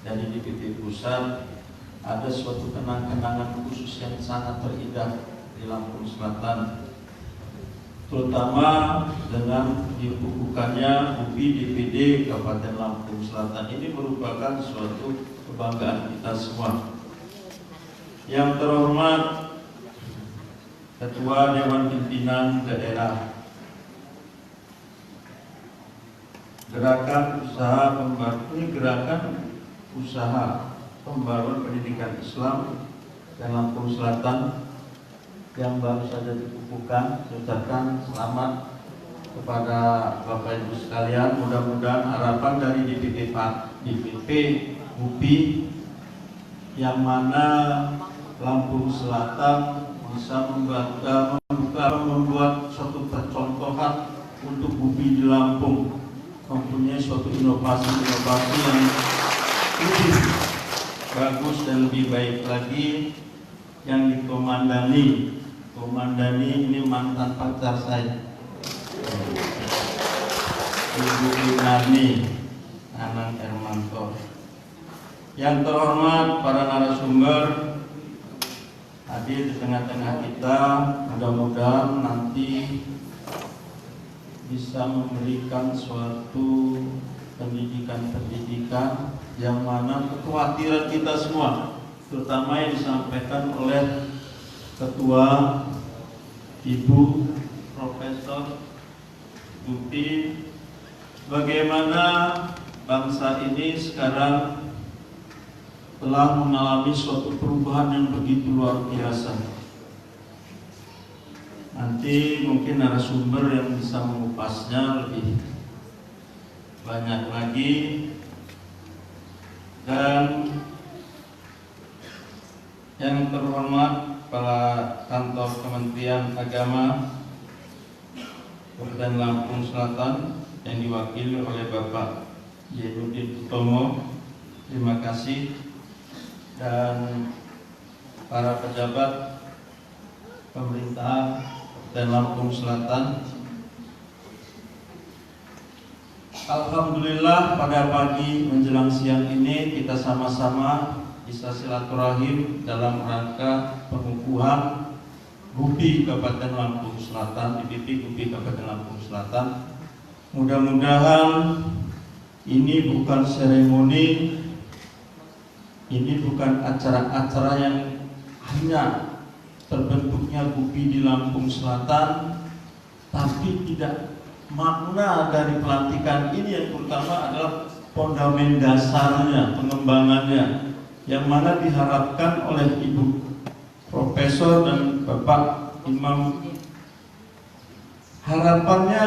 dari DPP Pusat ada suatu kenang-kenangan khusus yang sangat terindah di Lampung Selatan, terutama dengan dibukukannya UPI DPD Kabupaten Lampung Selatan. Ini merupakan suatu kebanggaan kita semua. Yang terhormat Ketua Dewan Pimpinan Daerah, Gerakan Usaha Pembaruan Pendidikan Islam dan Lampung Selatan yang baru saja dikukuhkan. Saya ucapkan selamat kepada Bapak Ibu sekalian. Mudah-mudahan harapan dari DPP UPI yang mana Lampung Selatan bisa membuat suatu percontohan untuk UPI di Lampung, mempunyai suatu inovasi yang lebih bagus dan lebih baik lagi, yang dikomandani ini mantan pacar saya, Ibu Inarni Anang Hermanto. Yang terhormat para narasumber hadir di tengah-tengah kita, mudah-mudahan nanti bisa memberikan suatu pendidikan yang mana kekhawatiran kita semua, terutama yang disampaikan oleh Ketua Ibu Profesor Tuti, bagaimana bangsa ini sekarang telah mengalami suatu perubahan yang begitu luar biasa. Nanti mungkin narasumber yang bisa mengupasnya lebih banyak lagi. Dan yang terhormat Kepala Kantor Kementerian Agama Kabupaten Lampung Selatan yang diwakili oleh Bapak Yedudin Utomo, terima kasih. Dan para pejabat pemerintah Kabupaten Lampung Selatan, alhamdulillah pada pagi menjelang siang ini kita sama-sama bisa silaturahim dalam rangka pengukuhan UPI Kabupaten Lampung Selatan, DPP UPI Kabupaten Lampung Selatan. Mudah-mudahan ini bukan seremoni, ini bukan acara-acara yang hanya terbentuknya UPI di Lampung Selatan, tapi tidak makna dari pelantikan ini yang pertama adalah fondamen dasarnya, pengembangannya, yang mana diharapkan oleh Ibu Profesor dan Bapak Imam, harapannya